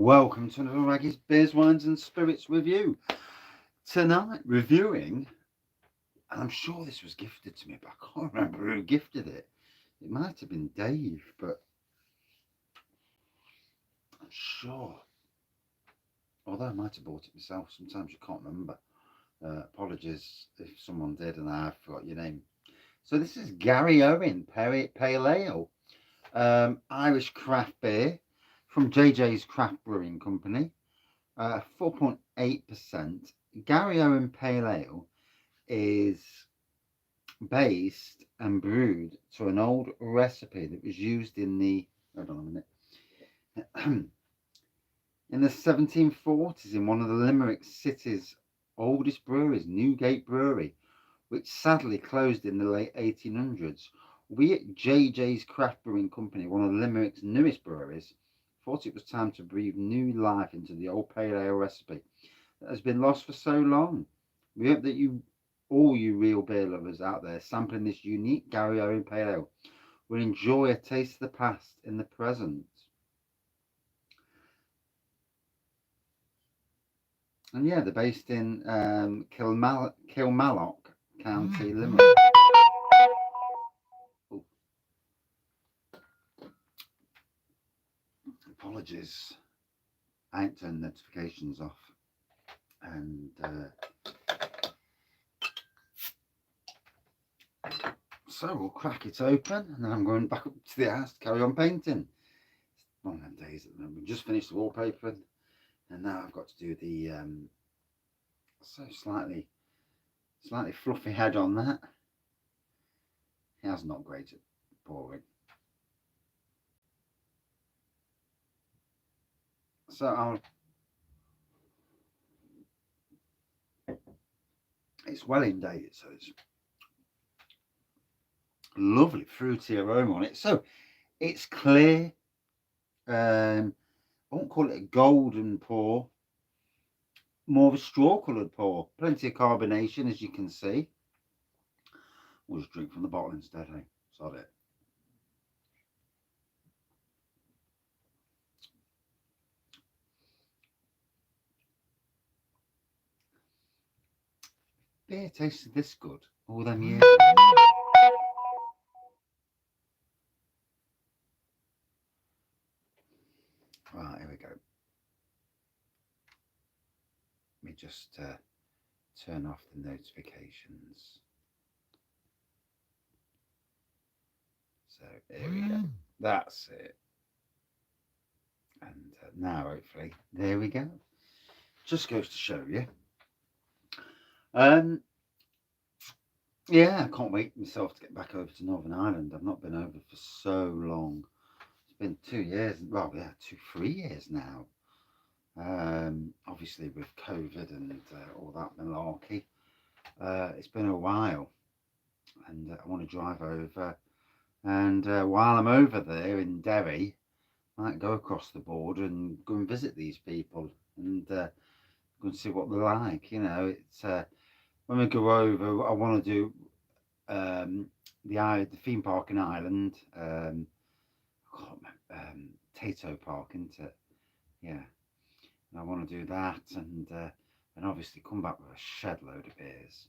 Welcome to another Wraggys Beers, Wines and Spirits review. Tonight, reviewing, and I'm sure this was gifted to me, but I can't remember who gifted it. It might have been Dave, but I'm sure. Although I might have bought it myself, sometimes you can't remember. Apologies if someone did and I forgot your name. So this is GarryOwen Pale Ale, Irish craft beer from JJ's Craft Brewing Company. 4.8%. GarryOwen Pale Ale is based and brewed to an old recipe that was used in the, hold on a minute, in the 1740s in one of the Limerick city's oldest breweries, Newgate Brewery, which sadly closed in the late 1800s. We at JJ's Craft Brewing Company, one of Limerick's newest breweries, thought it was time to breathe new life into the old pale ale recipe that has been lost for so long. We hope that all you real beer lovers out there sampling this unique GarryOwen Pale Ale will enjoy a taste of the past in the present. And yeah, they're based in Kilmallock, County Limerick. Oh, apologies, I ain't turned notifications off. And so we'll crack it open, and then I'm going back up to the house to carry on painting. It's one of them days at the moment. We just finished the wallpaper, and now I've got to do the so slightly fluffy head on that. Hair's not great at pouring. So it's well in date, so it's lovely fruity aroma on it. So it's clear. I won't call it a golden pour, more of a straw coloured pour. Plenty of carbonation, as you can see. We'll just drink from the bottle instead, eh? Sod it. Beer tasted this good all them years. Right, here we go. Let me just turn off the notifications. So here we go. That's it. And now, hopefully, there we go. Just goes to show you. Yeah, I can't wait myself to get back over to Northern Ireland. I've not been over for so long. It's been 2 years. Well, yeah, 3 years now. Obviously with COVID and all that malarkey. It's been a while, and I want to drive over. And while I'm over there in Derry, I might go across the border and go and visit these people and go and see what they're like. You know, it's when we go over, I want to do the theme park in Ireland. I can't remember, Tato Park, isn't it? Yeah, and I want to do that, and obviously come back with a shed load of beers.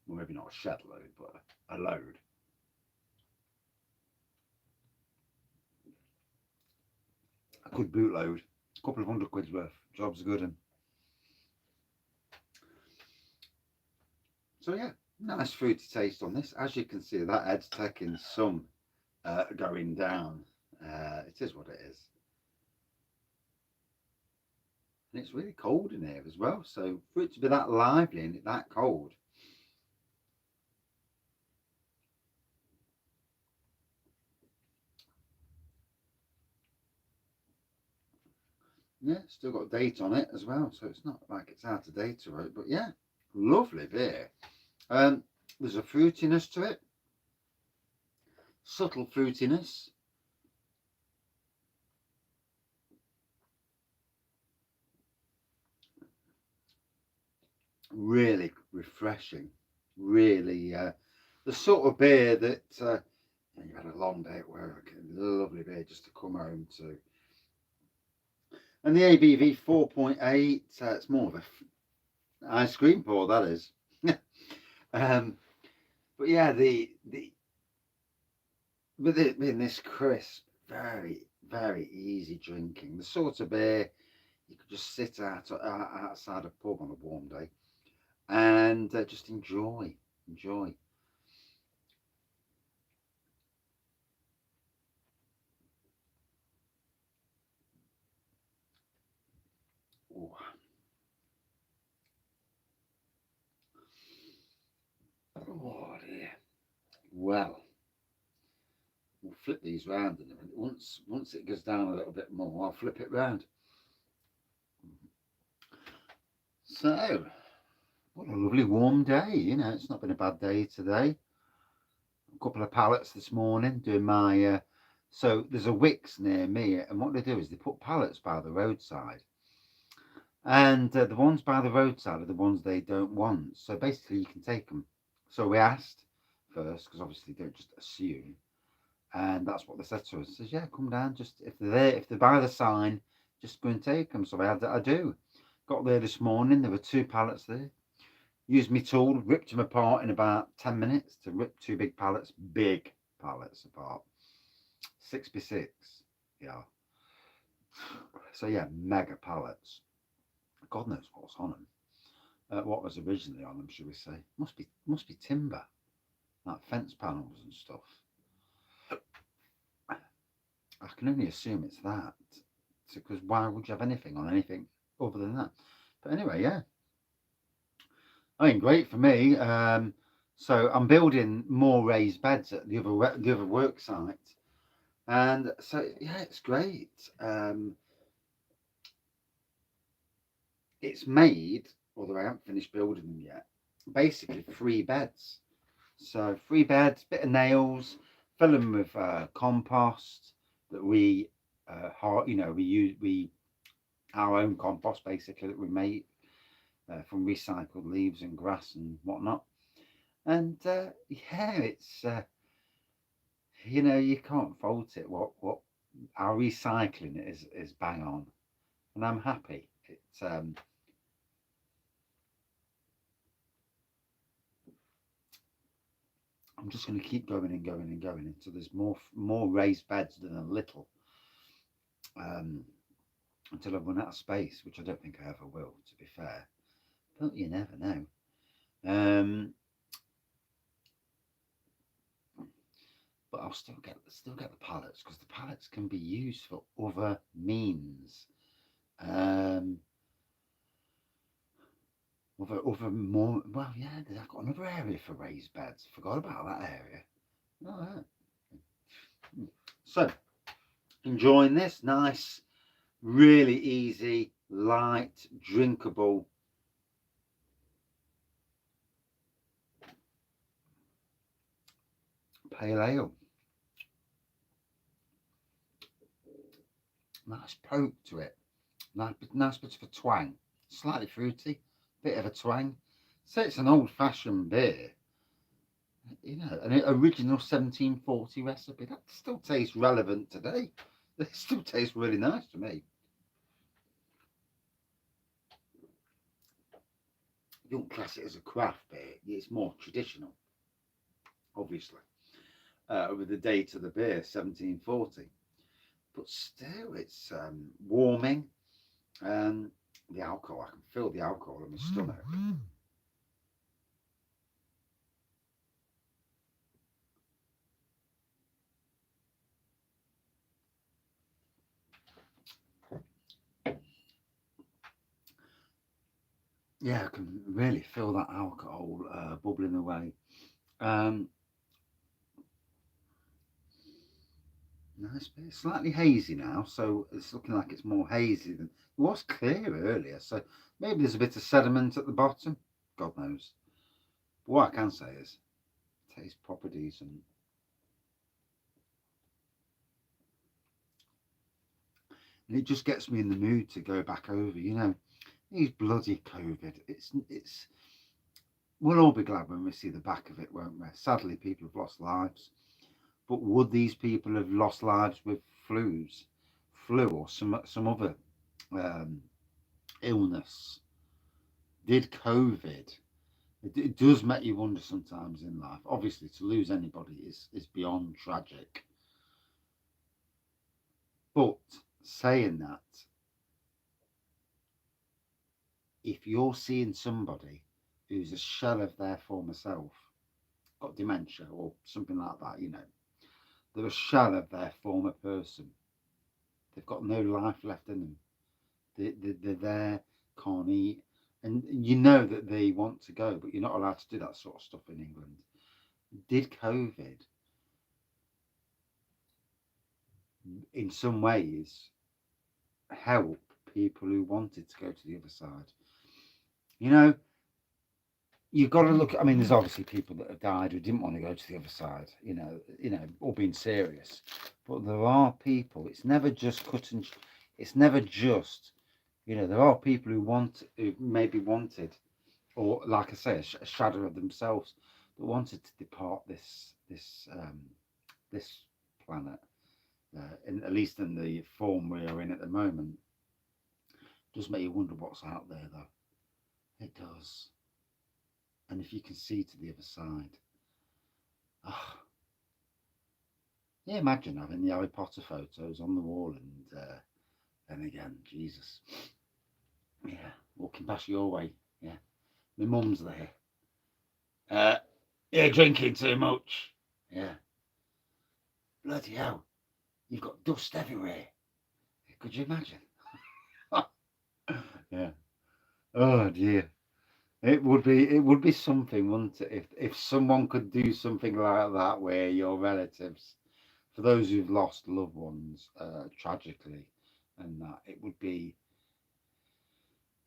Well, maybe not a shed load, but a load. A good bootload, a couple of £100 worth. Job's good. And so yeah, nice fruity taste on this. As you can see, that head's taking some going down. It is what it is. And it's really cold in here as well. So for it to be that lively and that cold, yeah, still got date on it as well. So it's not like it's out of date or it, but yeah, lovely beer. There's a fruitiness to it, subtle fruitiness. Really refreshing. Really, the sort of beer that you had a long day at work and lovely beer just to come home to. And the ABV 4.8, it's more of a ice cream pour, that is. But yeah, with it being this crisp, very, very easy drinking. The sort of beer you could just sit outside a pub on a warm day and just enjoy. Oh, oh dear. Well, we'll flip these round in a minute. Once it goes down a little bit more, I'll flip it round. So, what a lovely warm day. It's not been a bad day today. A couple of pallets this morning doing my. So there's a Wicks near me, and what they do is they put pallets by the roadside. And the ones by the roadside are the ones they don't want. So basically, you can take them. So we asked first, because obviously don't just assume. And that's what they said to us. Says, yeah, come down. Just if they're there, if they're by the sign, just go and take them. So I do. Got there this morning. There were 2 pallets there. Used my tool, ripped them apart in about 10 minutes to rip 2 big pallets apart. 6x6. Yeah. So yeah, mega pallets. God knows what's on them. What was originally on them, should we say? Must be timber, like fence panels and stuff. I can only assume it's that, because why would you have anything on anything other than that? But anyway, yeah, I mean, great for me. So I'm building more raised beds at the other work site, and so yeah, it's great. It's made, although I haven't finished building them yet. Basically, 3 beds. So 3 beds, bit of nails, fill them with compost that we, we our own compost basically that we make from recycled leaves and grass and whatnot. And yeah, it's you can't fault it. What our recycling is bang on, and I'm happy. I'm just going to keep going and going and going until there's more raised beds than a little, um, until I've run out of space, which I don't think I ever will, to be fair. But you never know. Um, but I'll still get the pallets, because the pallets can be used for other means. Um, other more, well, yeah, I've got another area for raised beds. Forgot about that area. All right. So enjoying this nice, really easy, light, drinkable pale ale. Nice poke to it. Nice bit of a twang. Slightly fruity, bit of a twang. So it's an old-fashioned beer. An original 1740 recipe. That still tastes relevant today. It still tastes really nice to me. You don't class it as a craft beer. It's more traditional, obviously. With the date of the beer, 1740. But still, it's warming. The alcohol, I can feel the alcohol in my stomach. Yeah, I can really feel that alcohol bubbling away. Nice bit. Slightly hazy now, so it's looking like it's more hazy than it was clear earlier. So maybe there's a bit of sediment at the bottom. God knows. But what I can say is, it tastes proper decent. And it just gets me in the mood to go back over. These bloody COVID. It's. We'll all be glad when we see the back of it, won't we? Sadly, people have lost lives. But would these people have lost lives with flu or some other illness. Did COVID? It does make you wonder sometimes in life. Obviously, to lose anybody is beyond tragic. But saying that, if you're seeing somebody who's a shell of their former self, got dementia or something like that, they're a shell of their former person. They've got no life left in them. They're there, can't eat. And you know that they want to go, but you're not allowed to do that sort of stuff in England. Did COVID, in some ways, help people who wanted to go to the other side? You know, you've got to look. I mean, there's obviously people that have died who didn't want to go to the other side. All being serious. But there are people. It's never just cutting. It's never just. There are people who maybe wanted, or like I say, a shadow of themselves that wanted to depart this planet. At least in the form we are in at the moment, it does make you wonder what's out there, though. It does. And if you can see to the other side, oh, yeah, imagine having the Harry Potter photos on the wall, and then again, Jesus, yeah, walking past your way, yeah, my mum's there, yeah, drinking too much, yeah, bloody hell, you've got dust everywhere. Could you imagine? Yeah. Oh dear. It would be something, wouldn't it, if someone could do something like that where your relatives, for those who've lost loved ones tragically, and that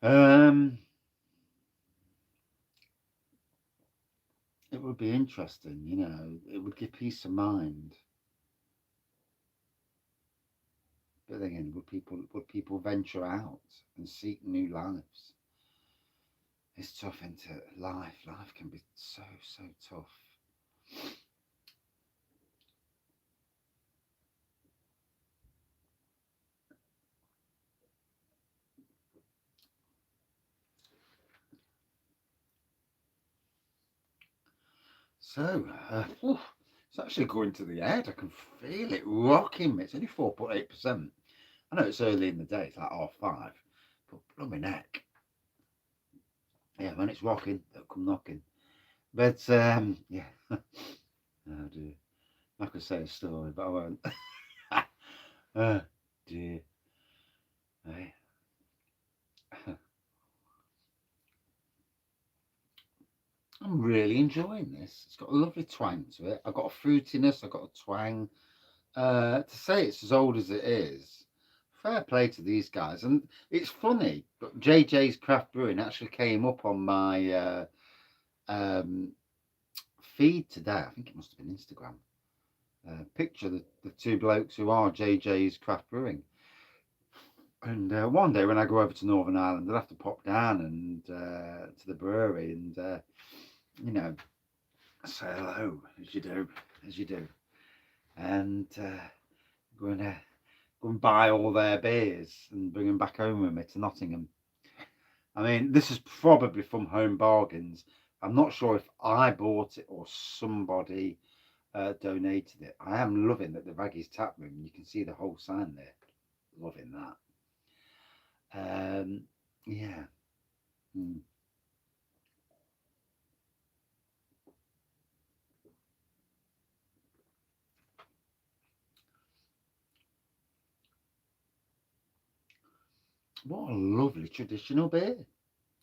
um it would be interesting, it would give peace of mind. But again, would people venture out and seek new lives? It's tough into life. Life can be so, so tough. So, it's actually going to the head. I can feel it rocking me. It's only 4.8%. I know it's early in the day, it's like 5:30, but bloody neck. Yeah, when it's rocking, they'll come knocking. But, yeah. Oh, dear. I could say a story, but I won't. Oh, dear. Hey. I'm really enjoying this. It's got a lovely twang to it. I've got a fruitiness, I've got a twang. To say it's as old as it is, fair play to these guys. And it's funny, but JJ's Craft Brewing actually came up on my um, feed today. I think it must have been Instagram. Picture the two blokes who are JJ's Craft Brewing. And one day when I go over to Northern Ireland, I'll have to pop down and to the brewery and you know say hello as you do, and go and go and buy all their beers and bring them back home with me to Nottingham. I mean, this is probably from Home Bargains. I'm not sure if I bought it or somebody donated it. I am loving that the Wraggys tap room. You can see the whole sign there. Loving that. Yeah. Mm. What a lovely traditional beer.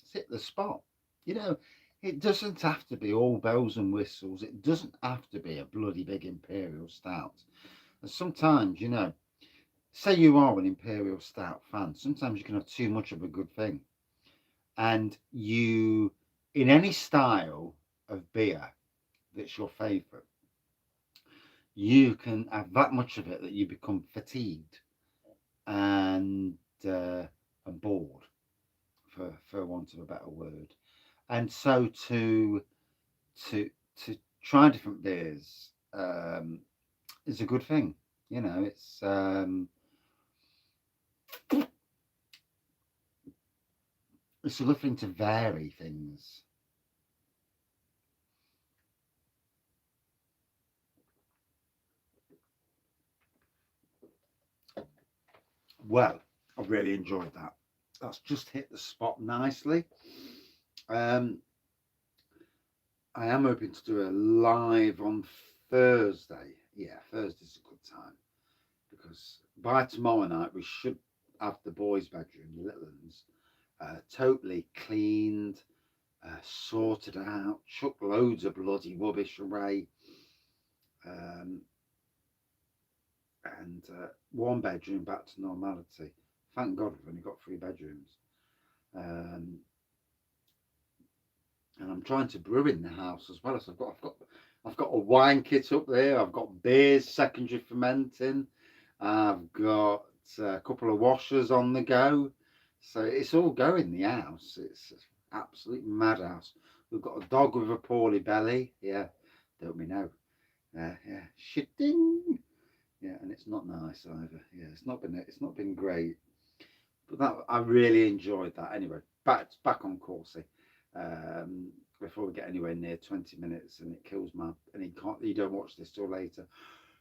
It's hit the spot. You know, it doesn't have to be all bells and whistles. It doesn't have to be a bloody big imperial stout. And sometimes, say you are an imperial stout fan, sometimes you can have too much of a good thing. And in any style of beer that's your favourite, you can have that much of it that you become fatigued and uh, and bored, for want of a better word. And so to to try different beers is a good thing. It's It's a lovely thing to vary things. Well, I've really enjoyed that. That's just hit the spot nicely. Um, I am hoping to do a live on Thursday. Yeah, Thursday's a good time because by tomorrow night we should have the boys' bedroom, the little ones, totally cleaned, sorted out, chucked loads of bloody rubbish away, um, and one bedroom back to normality. Thank God we've only got 3 bedrooms. Um, and I'm trying to brew in the house as well. So I've got a wine kit up there. I've got beers secondary fermenting. I've got a couple of washers on the go. So it's all going in the house. It's an absolute madhouse. We've got a dog with a poorly belly. Yeah, don't we know? Yeah, shitting. Yeah, and it's not nice either. Yeah, it's not been great. But that I really enjoyed that. Anyway, back on Corsi. Before we get anywhere near 20 minutes and it kills my and you don't watch this till later.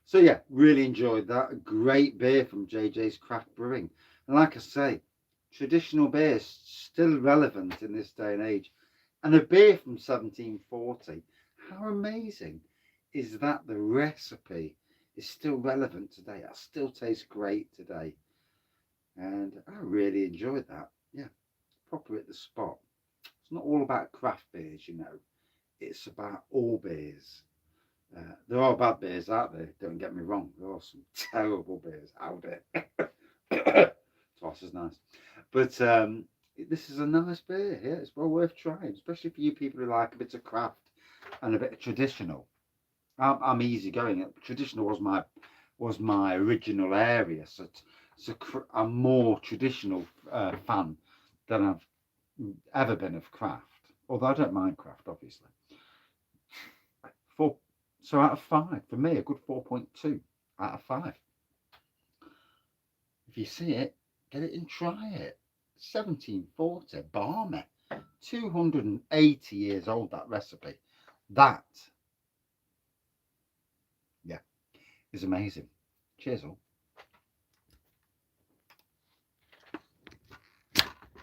So yeah, really enjoyed that. A great beer from JJ's Craft Brewing. And like I say, traditional beer still relevant in this day and age. And a beer from 1740. How amazing is that the recipe is still relevant today? It still tastes great today. And I really enjoyed that. Yeah, proper at the spot. It's not all about craft beers, you know. It's about all beers. There are bad beers out there, don't get me wrong. There are some terrible beers out there. Twice as nice. But this is a nice beer. Yeah, it's well worth trying, especially for you people who like a bit of craft and a bit of traditional. I'm easy going. Traditional was my original area, so I'm more traditional fan than I've ever been of craft. Although I don't mind craft, obviously. Four, so out of 5 for me, a good 4.2 out of 5. If you see it, get it and try it. 1740, balmy, 280 years old. That recipe, that yeah, is amazing. Cheers all.